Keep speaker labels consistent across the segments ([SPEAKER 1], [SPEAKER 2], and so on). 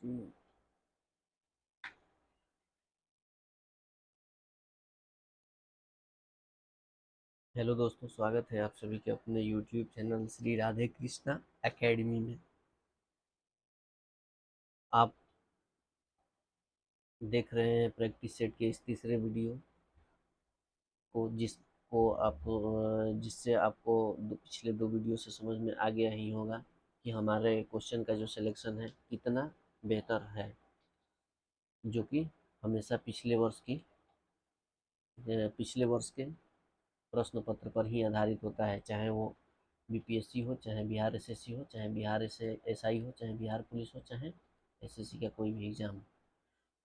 [SPEAKER 1] Hello दोस्तों, स्वागत है आप सभी के अपने YouTube channel Shri Radhe Krishna academy में। आप देख रहे हैं प्रैक्टिस सेट के इस तीसरे वीडियो को, जिससे आपको पिछले दो वीडियो से समझ में आ गया ही होगा कि हमारे क्वेश्चन का जो सिलेक्शन है कितना बेहतर है, जो कि हमेशा पिछले वर्ष के प्रश्न पत्र पर ही आधारित होता है। चाहे वो बीपीएससी हो, चाहे बिहार एसएससी हो, चाहे बिहार एसआई हो, चाहे बिहार पुलिस हो, चाहे एसएससी का कोई भी एग्ज़ाम।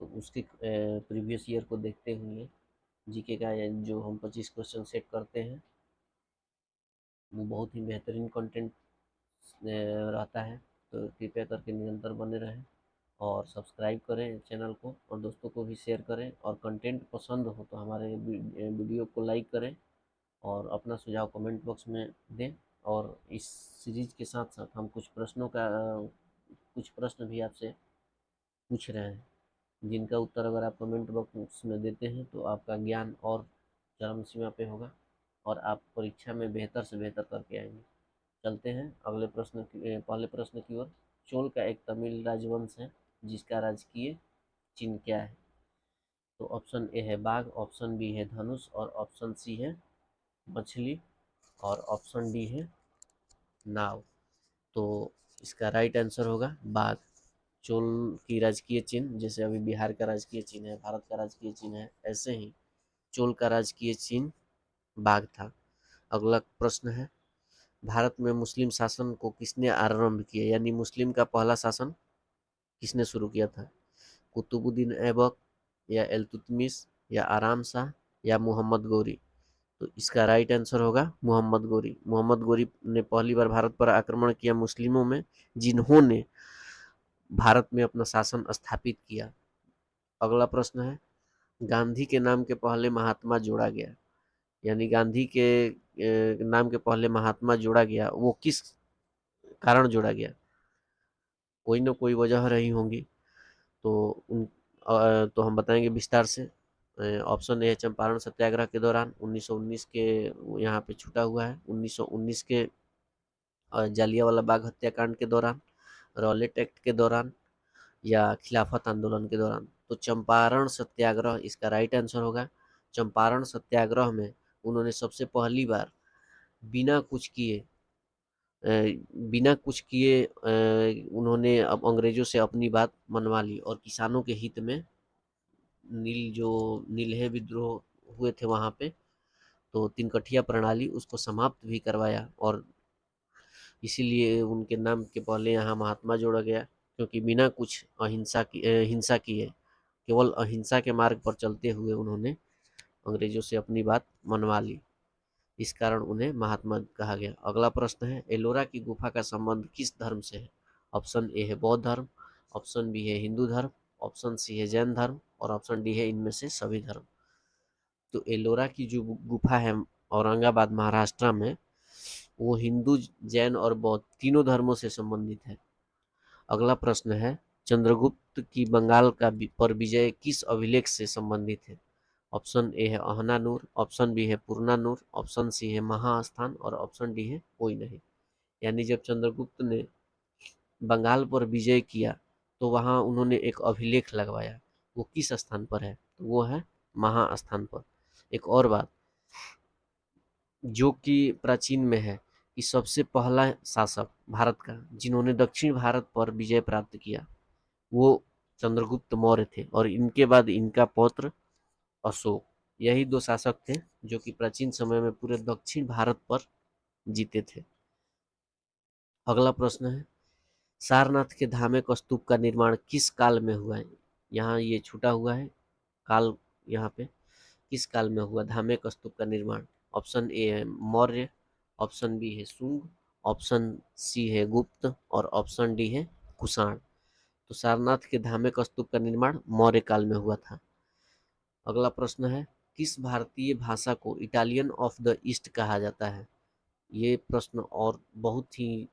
[SPEAKER 1] तो उसके प्रीवियस ईयर को देखते हुए जीके का जो हम 25 क्वेश्चन सेट करते हैं वो बहुत ही बेहतरीन कंटेंट रहता है। तो कृपया करके निरंतर बने रहें और सब्सक्राइब करें चैनल को और दोस्तों को भी शेयर करें, और कंटेंट पसंद हो तो हमारे वीडियो को लाइक करें और अपना सुझाव कमेंट बॉक्स में दें। और इस सीरीज के साथ साथ हम कुछ प्रश्न भी आपसे पूछ रहे हैं, जिनका उत्तर अगर आप कमेंट बॉक्स में देते हैं तो आपका ज्ञान और चरम सीमा पे होगा और आप परीक्षा में बेहतर से बेहतर करके आएंगे। चलते हैं पहले प्रश्न की ओर। चोल का एक तमिल राजवंश है जिसका राजकीय चिन्ह क्या है? तो ऑप्शन ए है बाघ, ऑप्शन बी है धनुष, और ऑप्शन सी है मछली, और ऑप्शन डी है नाव। तो इसका राइट आंसर होगा बाघ। चोल की राजकीय चिन्ह, जैसे अभी बिहार का राजकीय चिन्ह है, भारत का राजकीय चिन्ह है, ऐसे ही चोल का राजकीय चिन्ह बाघ था। अगला प्रश्न है, भारत में मुस्लिम शासन को किसने आरंभ किया, यानी मुस्लिम का पहला शासन किसने शुरू किया था? कुतुबुद्दीन ऐबक, या इल्तुतमिश, या आराम शाह, या मोहम्मद गौरी। तो इसका राइट आंसर होगा मोहम्मद गौरी। मोहम्मद गौरी ने पहली बार भारत पर आक्रमण किया मुस्लिमों में, जिन्होंने भारत में अपना शासन स्थापित किया। अगला प्रश्न है, गांधी के नाम के पहले महात्मा जोड़ा गया, यानी गांधी के नाम के पहले महात्मा जोड़ा गया, वो किस कारण जोड़ा गया? कोई ना कोई वजह रही होंगी, तो तो हम बताएंगे विस्तार से। ऑप्शन ए है चंपारण सत्याग्रह के दौरान 1919 के, यहाँ पे छूटा हुआ है 1919 के जालियांवाला बाग हत्याकांड के दौरान, रॉलेट एक्ट के दौरान, या खिलाफत आंदोलन के दौरान। तो चंपारण सत्याग्रह इसका राइट आंसर होगा। चंपारण सत्याग्रह में उन्होंने सबसे पहली बार बिना कुछ किए उन्होंने अब अंग्रेजों से अपनी बात मनवा ली और किसानों के हित में नीलहे विद्रोह हुए थे वहाँ पे, तो तिनकठिया प्रणाली उसको समाप्त भी करवाया, और इसीलिए उनके नाम के पहले यहाँ महात्मा जोड़ा गया, क्योंकि बिना कुछ हिंसा किए, केवल अहिंसा के मार्ग पर चलते हुए उन्होंने अंग्रेजों से अपनी बात मनवा ली। इस कारण उन्हें महात्मा कहा गया। अगला प्रश्न है, एलोरा की गुफा का संबंध किस धर्म से है? ऑप्शन ए है बौद्ध धर्म, ऑप्शन बी है हिंदू धर्म, ऑप्शन सी है जैन धर्म, और ऑप्शन डी है इनमें से सभी धर्म। तो एलोरा की जो गुफा है औरंगाबाद महाराष्ट्र में, वो हिंदू, जैन और बौद्ध तीनों धर्मों से संबंधित है। अगला प्रश्न है, चंद्रगुप्त की बंगाल पर विजय किस अभिलेख से संबंधित है? ऑप्शन ए है अहनानूर, ऑप्शन बी है पुरनानूर, ऑप्शन सी है महास्थान, और ऑप्शन डी है कोई नहीं। यानी जब चंद्रगुप्त ने बंगाल पर विजय किया तो वहां उन्होंने एक अभिलेख लगवाया, वो किस स्थान पर है? तो वो है महास्थान पर। एक और बात जो कि प्राचीन में है, कि सबसे पहला शासक भारत का जिन्होंने दक्षिण भारत पर विजय प्राप्त किया वो चंद्रगुप्त मौर्य थे, और इनके बाद इनका पौत्र अशोक। यही दो शासक थे जो कि प्राचीन समय में पूरे दक्षिण भारत पर जीते थे। अगला प्रश्न है, सारनाथ के धामे स्तूप का निर्माण किस काल में हुआ है? यहाँ ये छूटा हुआ है काल, यहाँ पे किस काल में हुआ धामे स्तूप का निर्माण? ऑप्शन ए है मौर्य, ऑप्शन बी है शुंग, ऑप्शन सी है गुप्त, और ऑप्शन डी है कुषाण। तो सारनाथ के धामे स्तूप का निर्माण मौर्य काल में हुआ था। अगला प्रश्न है, किस भारतीय भाषा को इटालियन ऑफ द ईस्ट कहा जाता है? ये प्रश्न और बहुत ही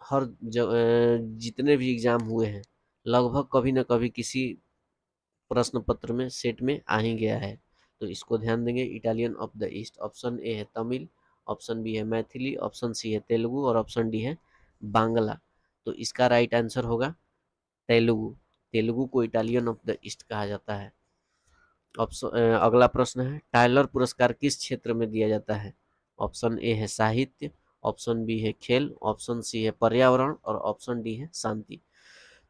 [SPEAKER 1] जितने भी एग्जाम हुए हैं लगभग कभी ना कभी किसी प्रश्न पत्र में सेट में आ ही गया है। तो इसको ध्यान देंगे। Italian of the east, option A है तमिल, ऑप्शन बी है मैथिली, ऑप्शन सी है तेलुगु और ऑप्शन डी है बांग्ला। तो इसका राइट आंसर होगा तेलुगु। तेलुगु को इटालियन ऑफ द ईस्ट कहा जाता है। अगला प्रश्न है, टाइलर पुरस्कार किस क्षेत्र में दिया जाता है? ऑप्शन ए है साहित्य, ऑप्शन बी है खेल, ऑप्शन सी है पर्यावरण और ऑप्शन डी है शांति।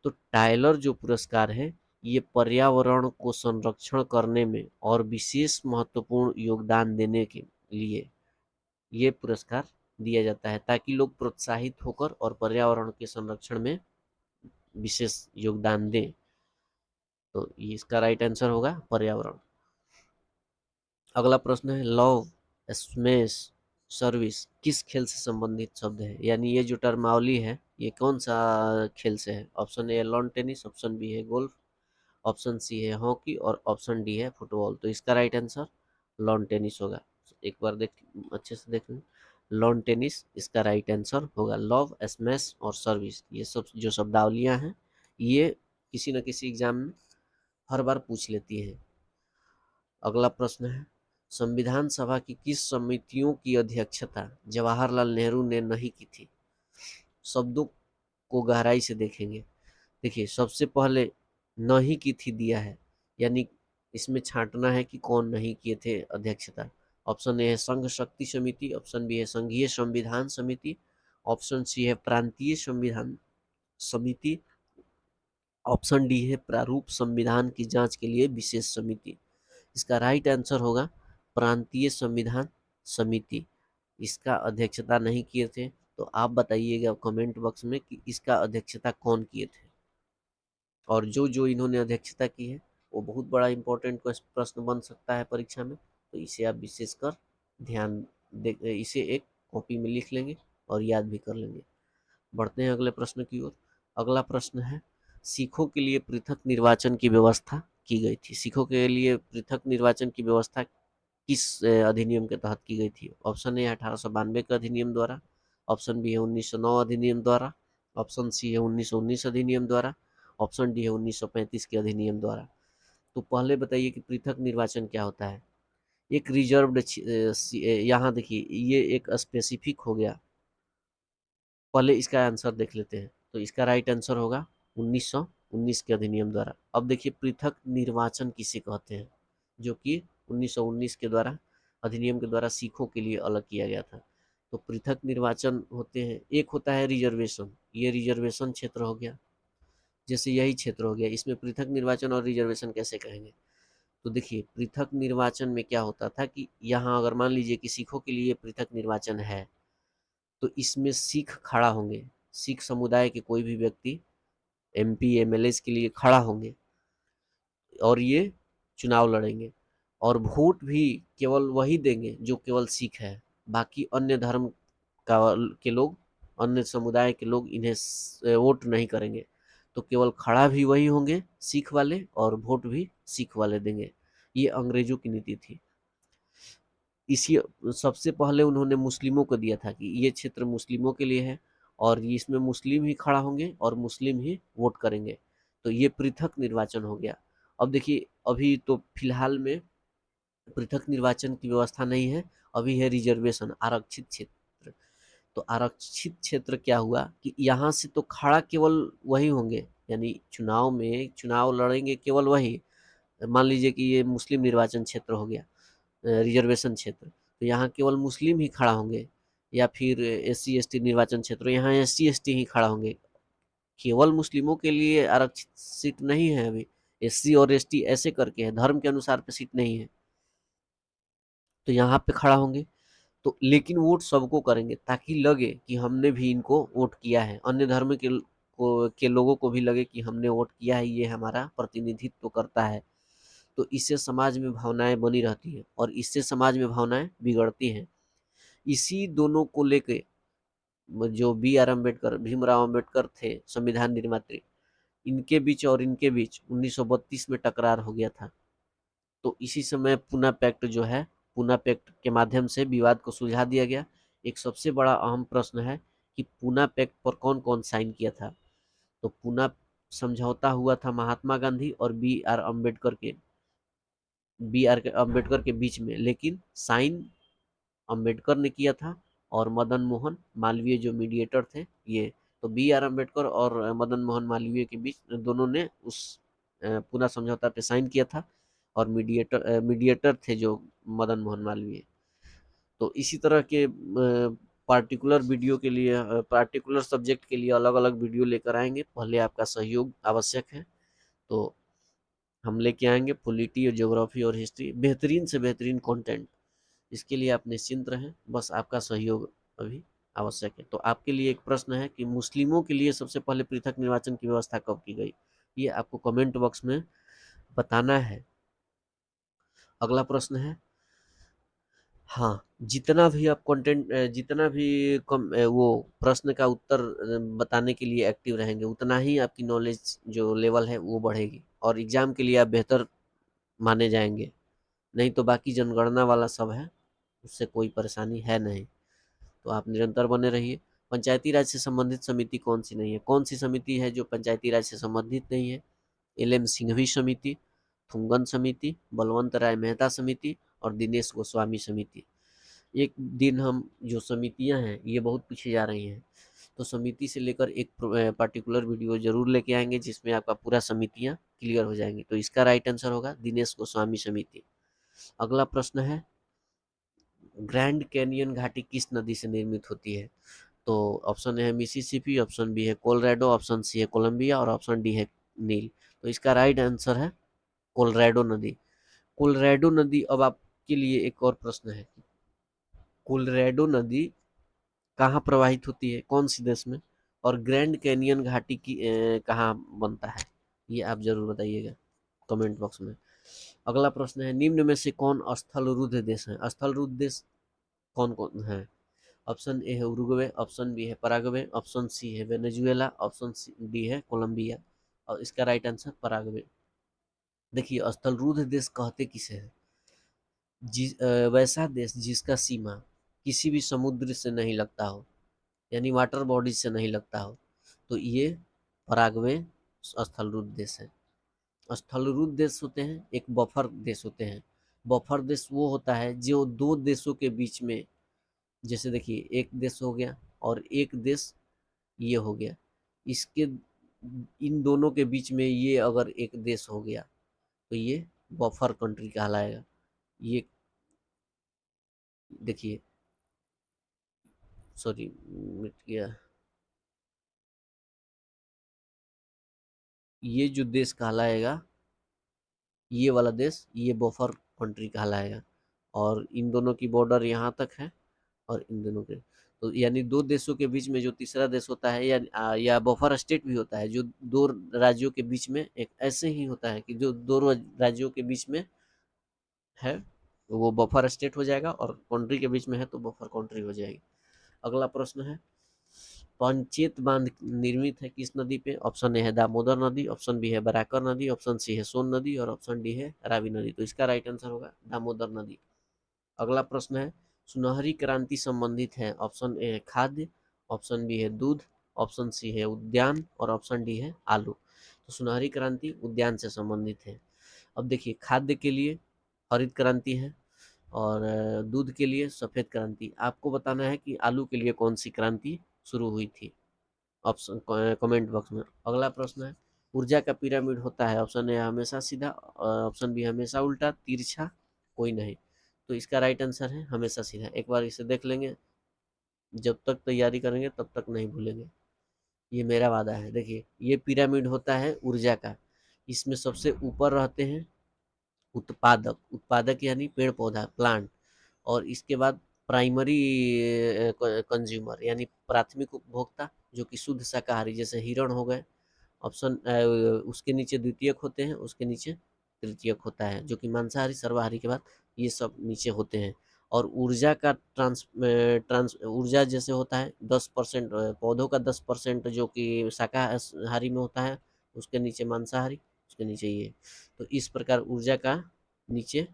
[SPEAKER 1] तो टाइलर जो पुरस्कार है, ये पर्यावरण को संरक्षण करने में और विशेष महत्वपूर्ण योगदान देने के लिए ये पुरस्कार दिया जाता है, ताकि लोग प्रोत्साहित होकर और पर्यावरण के संरक्षण में विशेष योगदान दें। तो इसका राइट आंसर होगा पर्यावरण। अगला प्रश्न है, लव, स्मेश, सर्विस किस खेल से संबंधित शब्द है? यानी ये जो टर्मावली है, ये कौन सा खेल से है? Option A lawn tennis, option B है गोल्फ, ऑप्शन सी है हॉकी और ऑप्शन डी है फुटबॉल। तो इसका राइट आंसर लॉन टेनिस होगा। एक बार देख, अच्छे से देख लें। लॉन टेनिस इसका राइट आंसर होगा। लव, स्मैश और सर्विस, ये सब जो शब्दावलियां हैं, ये किसी न किसी एग्जाम में हर बार पूछ लेती है। अगला प्रश्न है, संविधान सभा की किस समितियों की अध्यक्षता जवाहरलाल नेहरू ने नहीं की थी? शब्दों को गहराई से देखेंगे। देखिए, सबसे पहले नहीं की थी दिया है, यानी इसमें छांटना है कि कौन नहीं किए थे अध्यक्षता। ऑप्शन ए है संघ शक्ति समिति, ऑप्शन बी है संघीय संविधान समिति, ऑप्शन सी है प्रांतीय संविधान समिति, ऑप्शन डी है प्रारूप संविधान की जांच के लिए विशेष समिति। इसका राइट आंसर होगा प्रांतीय संविधान समिति। इसका अध्यक्षता नहीं किए थे। तो आप बताइएगा कमेंट बॉक्स में कि इसका अध्यक्षता कौन किए थे। और जो जो इन्होंने अध्यक्षता की है, वो बहुत बड़ा इंपॉर्टेंट प्रश्न बन सकता है परीक्षा में। तो इसे आप विशेषकर ध्यान दे, इसे एक कॉपी में लिख लेंगे और याद भी कर लेंगे। बढ़ते हैं अगले प्रश्न की ओर। अगला प्रश्न है, सिखों के लिए पृथक निर्वाचन की व्यवस्था की गई थी। सिखों के लिए पृथक निर्वाचन की व्यवस्था किस अधिनियम के तहत की गई थी? ऑप्शन ए 1892 के अधिनियम द्वारा, ऑप्शन बी है 1909 अधिनियम द्वारा, ऑप्शन सी है 1919 अधिनियम द्वारा, ऑप्शन डी है 1935 के अधिनियम द्वारा। तो पहले बताइए कि पृथक निर्वाचन क्या होता है? एक रिजर्व्ड, यहाँ देखिए ये एक स्पेसिफिक हो गया। पहले इसका आंसर देख लेते हैं। तो इसका राइट आंसर होगा 1919 के अधिनियम द्वारा। अब देखिए पृथक निर्वाचन किसे कहते हैं, जो कि 1919 के द्वारा अधिनियम के द्वारा सिखों के लिए अलग किया गया था। तो पृथक निर्वाचन होते हैं, एक होता है रिजर्वेशन, ये रिजर्वेशन क्षेत्र हो गया, जैसे यही क्षेत्र हो गया, इसमें पृथक निर्वाचन और रिजर्वेशन कैसे कहेंगे? तो देखिए पृथक निर्वाचन में क्या होता था कि यहाँ अगर मान लीजिए कि सिखों के लिए पृथक निर्वाचन है, तो इसमें सिख खड़ा होंगे, सिख समुदाय के कोई भी व्यक्ति एमपी एमएलए के लिए खड़ा होंगे और ये चुनाव लड़ेंगे, और वोट भी केवल वही देंगे जो केवल सिख है। बाकी अन्य धर्म का के लोग, अन्य समुदाय के लोग इन्हें वोट नहीं करेंगे। तो केवल खड़ा भी वही होंगे सिख वाले और वोट भी सिख वाले देंगे। ये अंग्रेजों की नीति थी। इसी सबसे पहले उन्होंने मुस्लिमों को दिया था कि ये क्षेत्र मुस्लिमों के लिए है और इसमें मुस्लिम ही खड़ा होंगे और मुस्लिम ही वोट करेंगे। तो ये पृथक निर्वाचन हो गया। अब देखिए अभी तो फिलहाल में पृथक निर्वाचन की व्यवस्था नहीं है, अभी है रिजर्वेशन, आरक्षित क्षेत्र। तो आरक्षित क्षेत्र क्या हुआ कि यहाँ से तो खड़ा केवल वही होंगे, यानी चुनाव में चुनाव लड़ेंगे केवल वही। मान लीजिए कि ये मुस्लिम निर्वाचन क्षेत्र हो गया, रिजर्वेशन क्षेत्र, तो यहाँ केवल मुस्लिम ही खड़ा होंगे। या फिर एससी एसटी निर्वाचन क्षेत्र, यहाँ एससी एसटी ही खड़ा होंगे। केवल मुस्लिमों के लिए आरक्षित सीट नहीं है अभी, एससी और एसटी ऐसे करके है, धर्म के अनुसार पे सीट नहीं है, तो यहाँ पे खड़ा होंगे। तो लेकिन वोट सबको करेंगे ताकि लगे कि हमने भी इनको वोट किया है, अन्य धर्म के लोगों को भी लगे कि हमने वोट किया है, ये हमारा प्रतिनिधित्व करता है। तो इससे समाज में भावनाएं बनी रहती हैं और इससे समाज में भावनाएं बिगड़ती हैं। इसी दोनों को लेके जो बी आर अम्बेडकर, भीमराव अम्बेडकर थे संविधान निर्मात्री, इनके बीच और इनके बीच 1932 में टकरार हो गया था। तो इसी समय पूना पैक्ट जो है, पूना पैक्ट के माध्यम से विवाद को सुलझा दिया गया। एक सबसे बड़ा अहम प्रश्न है कि पूना पैक्ट पर कौन कौन साइन किया था? तो पूना समझौता हुआ था महात्मा गांधी और बी आर अम्बेडकर के बीच में, लेकिन साइन अम्बेडकर ने किया था और मदन मोहन मालवीय जो मीडिएटर थे ये। तो बी.आर. अम्बेडकर और मदन मोहन मालवीय के बीच दोनों ने उस पूरा समझौता पे साइन किया था, और मीडिएटर थे जो मदन मोहन मालवीय। तो इसी तरह के पार्टिकुलर वीडियो के लिए, पार्टिकुलर सब्जेक्ट के लिए अलग अलग वीडियो लेकर आएंगे। पहले आपका सहयोग आवश्यक है, तो हम लेके आएंगे पॉलिटी और ज्योग्राफी और हिस्ट्री, बेहतरीन से बेहतरीन कंटेंट। इसके लिए आप निश्चिंत रहें, बस आपका सहयोग अभी आवश्यक है। तो आपके लिए एक प्रश्न है कि मुस्लिमों के लिए सबसे पहले पृथक निर्वाचन की व्यवस्था कब की गई? ये आपको कमेंट बॉक्स में बताना है। अगला प्रश्न है, हाँ, जितना भी आप कंटेंट, जितना भी वो प्रश्न का उत्तर बताने के लिए एक्टिव रहेंगे, उतना ही आपकी नॉलेज जो लेवल है वो बढ़ेगी, और एग्जाम के लिए आप बेहतर माने जाएंगे। नहीं तो बाकी जनगणना वाला सब है, उससे कोई परेशानी है नहीं। तो आप निरंतर बने रहिए। पंचायती राज से संबंधित समिति कौन सी नहीं है? कौन सी समिति है जो पंचायती राज से संबंधित नहीं है? एल.एम. सिंघवी समिति, थुंगन समिति, बलवंत राय मेहता समिति और दिनेश गोस्वामी समिति। एक दिन हम जो समितियां हैं ये बहुत पीछे जा रही हैं, तो समिति से लेकर एक पार्टिकुलर वीडियो जरूर लेके आएंगे जिसमें आपका पूरा समितियां क्लियर हो जाएंगी। तो इसका राइट आंसर होगा दिनेश गोस्वामी समिति। अगला प्रश्न है, ग्रैंड कैनियन घाटी किस नदी से निर्मित होती है? तो ऑप्शन ए है मिसिसिपी, ऑप्शन बी है कोलोराडो, ऑप्शन सी है कोलंबिया और ऑप्शन डी है नील। तो इसका राइट आंसर है कोलोराडो नदी। कोलोराडो नदी, अब आपके लिए एक और प्रश्न है, कोलोराडो नदी कहाँ प्रवाहित होती है, कौन सी देश में? और ग्रैंड कैनियन घाटी की कहाँ बनता है? ये आप जरूर बताइएगा कमेंट बॉक्स में। अगला प्रश्न है, निम्न में से कौन स्थलरुद्ध देश है? स्थलरुद्ध देश कौन कौन है? ऑप्शन ए है उरुग्वे, ऑप्शन बी है पराग्वे, ऑप्शन सी है वेनेजुएला, ऑप्शन डी है कोलंबिया। और इसका राइट आंसर पराग्वे। देखिए, स्थलरुद्ध देश कहते किसे हैं? वैसा देश जिसका सीमा किसी भी समुद्र से नहीं लगता हो, यानी वाटर बॉडी से नहीं लगता हो, तो ये पराग्वे स्थलरुद्ध देश है। स्थलरुद्ध देश होते हैं, एक बफर देश होते हैं। बफर देश वो होता है जो दो देशों के बीच में, जैसे देखिए एक देश हो गया और एक देश ये हो गया, इसके इन दोनों के बीच में ये अगर एक देश हो गया तो ये बफर कंट्री कहलाएगा। ये देखिए, सॉरी मिट गया, ये जो देश कहलाएगा, ये वाला देश ये बफर कंट्री कहलाएगा। और इन दोनों की बॉर्डर यहाँ तक है, और इन दोनों के, तो यानी दो देशों के बीच में जो तीसरा देश होता है, या बफर स्टेट भी होता है, जो दो राज्यों के बीच में एक ऐसे ही होता है कि जो दो राज्यों के बीच में है वो बफर स्टेट हो जाएगा, और कंट्री के बीच में है तो बफर कंट्री हो जाएगी। अगला प्रश्न है, पंचेत बांध निर्मित है किस नदी पे? ऑप्शन ए है दामोदर नदी, ऑप्शन बी है बराकर नदी, ऑप्शन सी है सोन नदी और ऑप्शन डी है रावी नदी। तो इसका राइट आंसर होगा दामोदर नदी। अगला प्रश्न है, सुनहरी क्रांति संबंधित है, ऑप्शन ए है खाद्य, ऑप्शन बी है दूध, ऑप्शन सी है उद्यान और ऑप्शन डी है आलू। तो सुनहरी क्रांति उद्यान से संबंधित है। अब देखिए, खाद्य के लिए हरित क्रांति है, और दूध के लिए सफेद क्रांति। आपको बताना है कि आलू के लिए कौन सी क्रांति शुरू हुई थी, ऑप्शन कमेंट बॉक्स में। अगला प्रश्न है, ऊर्जा का पिरामिड होता है, ऑप्शन ए हमेशा सीधा, ऑप्शन बी हमेशा उल्टा, तिरछा, कोई नहीं। तो इसका राइट आंसर है हमेशा सीधा। एक बार इसे देख लेंगे, जब तक तैयारी करेंगे तब तक नहीं भूलेंगे, ये मेरा वादा है। देखिए, ये पिरामिड होता है ऊर्जा का, इसमें सबसे ऊपर रहते हैं उत्पादक, उत्पादक यानी पेड़ पौधा प्लांट, और इसके बाद प्राइमरी कंज्यूमर यानी प्राथमिक उपभोक्ता जो कि शुद्ध शाकाहारी, जैसे हिरण हो गए। ऑप्शन उसके नीचे द्वितीयक होते हैं, उसके नीचे तृतीयक होता है, जो कि मांसाहारी सर्वाहारी के बाद ये सब नीचे होते हैं। और ऊर्जा का ट्रांस ऊर्जा जैसे होता है 10% पौधों का, 10% जो कि शाकाहारी में होता है, उसके नीचे मांसाहारी, उसके नीचे ये। तो इस प्रकार ऊर्जा का नीचे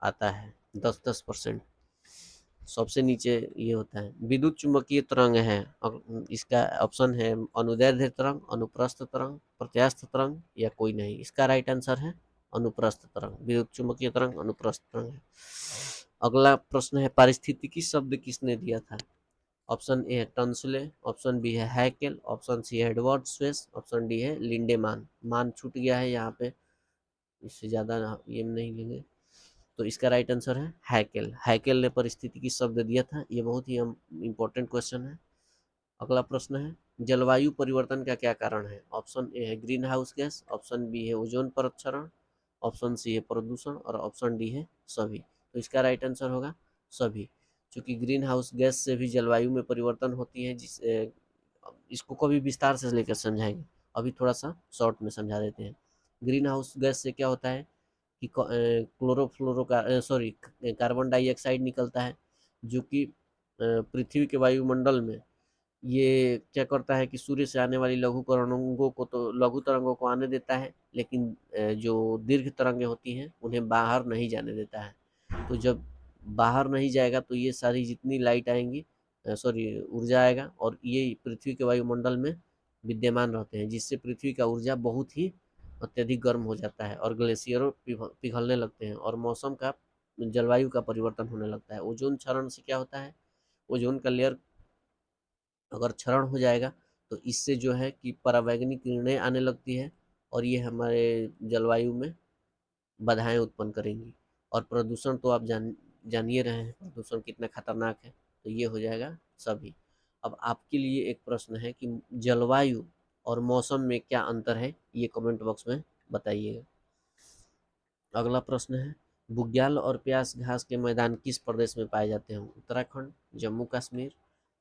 [SPEAKER 1] आता है 10-10%। सबसे नीचे ये होता है। विद्युत चुम्बकीय तरंग है, इसका ऑप्शन है अनुदैर्ध्य तरंग, अनुप्रस्थ तरंग, प्रत्यास्थ तरंग या कोई नहीं। इसका राइट आंसर है अनुप्रस्थ तरंग। विद्युत चुम्बकीय तरंग अनुप्रस्थ तरंग है। अगला प्रश्न है पारिस्थितिकी शब्द किसने दिया था? ऑप्शन ए है टंसले, ऑप्शन बी है हैकेल, ऑप्शन सी है एडवर्ड स्वेस, ऑप्शन डी है लिंडेमान। मान छूट गया है यहाँ पे, इससे ज़्यादा ये नहीं लेंगे। तो इसका राइट आंसर है हैकेल। हैकेल ने परिस्थितिकी शब्द दिया था। ये बहुत ही इम्पोर्टेंट क्वेश्चन है। अगला प्रश्न है जलवायु परिवर्तन का क्या कारण है? ऑप्शन ए है green house gas, option B है ओजोन परत क्षरण, ऑप्शन सी है प्रदूषण और ऑप्शन डी है सभी। तो इसका राइट आंसर होगा सभी, क्योंकि ग्रीन हाउस गैस से भी जलवायु में परिवर्तन होती है। इसको कभी विस्तार से लेकर समझाएंगे, अभी थोड़ा सा शॉर्ट में समझा देते हैं। ग्रीन हाउस गैस से क्या होता है कि कार्बन डाइऑक्साइड निकलता है, जो कि पृथ्वी के वायुमंडल में ये क्या करता है कि सूर्य से आने वाली लघु तरंगों को आने देता है, लेकिन जो दीर्घ तरंगें होती हैं उन्हें बाहर नहीं जाने देता है। तो जब बाहर नहीं जाएगा तो ये सारी जितनी लाइट आएंगी, ऊर्जा आएगा और ये पृथ्वी के वायुमंडल में विद्यमान रहते हैं, जिससे पृथ्वी का ऊर्जा बहुत ही अत्यधिक गर्म हो जाता है और ग्लेशियरों पिघलने लगते हैं और मौसम का जलवायु का परिवर्तन होने लगता है। ओजोन क्षरण से क्या होता है, ओजोन का लेयर अगर क्षरण हो जाएगा तो इससे जो है कि परावैंगनिक किरणें आने लगती है और ये हमारे जलवायु में बाधाएं उत्पन्न करेंगी। और प्रदूषण तो आप जानिए रहे हैं प्रदूषण कितना खतरनाक है। तो ये हो जाएगा सभी। अब आपके लिए एक प्रश्न है कि जलवायु और मौसम में क्या अंतर है, ये कमेंट बॉक्स में बताइएगा। अगला प्रश्न है बुग्याल और प्यास घास के मैदान किस प्रदेश में पाए जाते हैं? उत्तराखंड, जम्मू कश्मीर,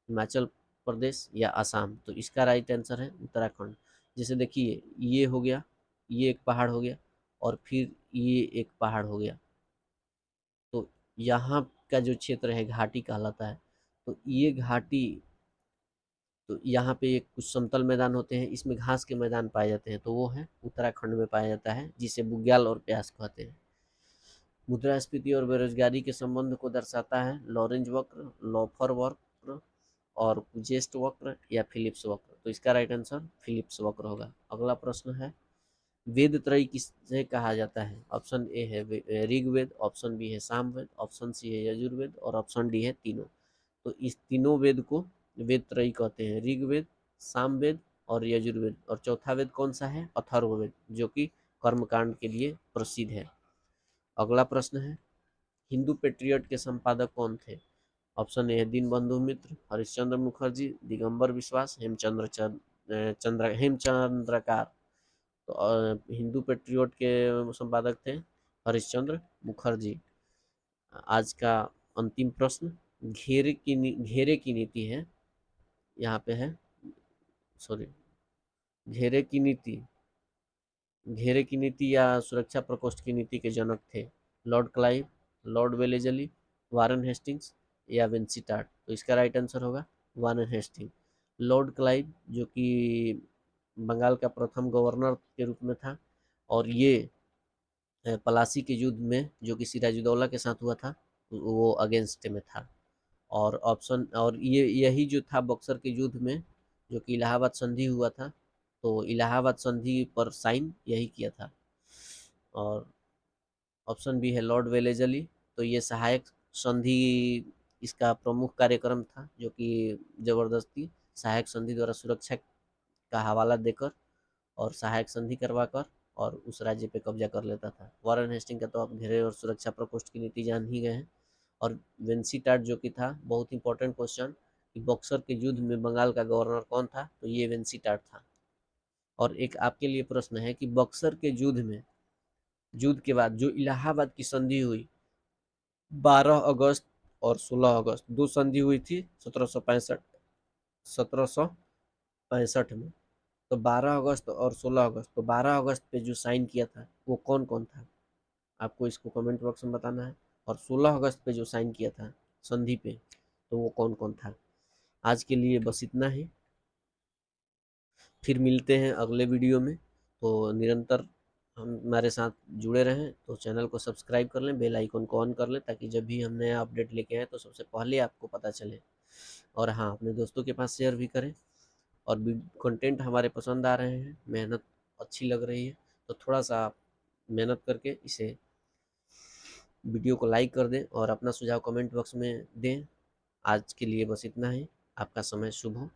[SPEAKER 1] हिमाचल प्रदेश या असम। तो इसका राइट आंसर है उत्तराखंड। जैसे देखिए ये हो गया, ये एक पहाड़ हो गया और फिर ये एक पहाड़ हो गया, तो यहाँ का जो क्षेत्र है घाटी कहलाता है। तो ये घाटी, तो यहाँ पे एक कुछ समतल मैदान होते हैं, इसमें घास के मैदान पाए जाते हैं, तो वो है उत्तराखंड में पाया जाता है, जिसे बुग्याल और प्यास कहते हैं। मुद्रास्फीति और बेरोजगारी के संबंध को दर्शाता है लॉरेंज वक्र, लॉफर वक्र और कुजेस्ट वक्र या फिलिप्स वक्र। तो इसका राइट आंसर फिलिप्स वक्र होगा। अगला प्रश्न है वेद त्रयी किसे कहा जाता है? ऑप्शन ए है ऋग्वेद, ऑप्शन बी है सामवेद, ऑप्शन सी है यजुर्वेद और ऑप्शन डी है तीनों। तो इस तीनों वेद को वेद त्रयी कहते हैं, ऋग्वेद, सामवेद और यजुर्वेद। और चौथा वेद कौन सा है? अथर्ववेद, जो कि कर्मकांड के लिए प्रसिद्ध है। अगला प्रश्न है हिंदू पेट्रियट के संपादक कौन थे? ऑप्शन ए है दीनबंधु मित्र, हरिश्चंद्र मुखर्जी, दिगंबर विश्वास, हेमचंद्रकार। तो हिंदू पेट्रियट के संपादक थे हरिश्चंद्र मुखर्जी। आज का अंतिम प्रश्न घेरे की नीति है, यहाँ पे है सॉरी घेरे की नीति घेरे की नीति या सुरक्षा प्रकोष्ठ की नीति के जनक थे Lord Clive, Lord Wellesley, Warren Hastings या विंसीटार्ट। तो इसका राइट आंसर होगा वारन हेस्टिंग। लॉर्ड क्लाइव जो कि बंगाल का प्रथम गवर्नर के रूप में था, और ये पलासी के युद्ध में जो कि सिराजुद्दौला के साथ हुआ था वो अगेंस्ट में था। और ऑप्शन और ये यही जो था बक्सर के युद्ध में जो कि इलाहाबाद संधि हुआ था, तो इलाहाबाद संधि पर साइन यही किया था। और ऑप्शन बी है लॉर्ड वेलेजली, तो ये सहायक संधि इसका प्रमुख कार्यक्रम था, जो कि जबरदस्ती सहायक संधि द्वारा सुरक्षा का हवाला देकर और सहायक संधि करवाकर और उस राज्य पे कब्जा कर लेता था। वारन हेस्टिंग का तो आप घेरे और सुरक्षा प्रकोष्ठ की नीति जान ही गए हैं। और वेंसीटाट जो कि था, बहुत इंपॉर्टेंट क्वेश्चन, कि बक्सर के युद्ध में बंगाल का गवर्नर कौन था? तो ये वेंसीटाट था। और एक आपके लिए प्रश्न है कि बक्सर के युद्ध के बाद जो इलाहाबाद की संधि हुई 12 अगस्त और 16 अगस्त, दो संधि हुई थी 1765 में। तो 12 अगस्त और 16 अगस्त, तो 12 अगस्त पे जो साइन किया था वो कौन कौन था? आपको इसको कमेंट बॉक्स में बताना है। और 16 अगस्त पे जो साइन किया था संधि पे, तो वो कौन कौन था? आज के लिए बस इतना ही, फिर मिलते हैं अगले वीडियो में। तो निरंतर हमारे साथ जुड़े रहें तो चैनल को सब्सक्राइब कर लें, बेल आइकन को ऑन कर लें, ताकि जब भी हम नया अपडेट लेके आएँ तो सबसे पहले आपको पता चले। और हाँ, अपने दोस्तों के पास शेयर भी करें। और कंटेंट हमारे पसंद आ रहे हैं, मेहनत अच्छी लग रही है, तो थोड़ा सा आप मेहनत करके इसे वीडियो को लाइक कर दें और अपना सुझाव कमेंट बॉक्स में दें। आज के लिए बस इतना ही। आपका समय शुभ हो।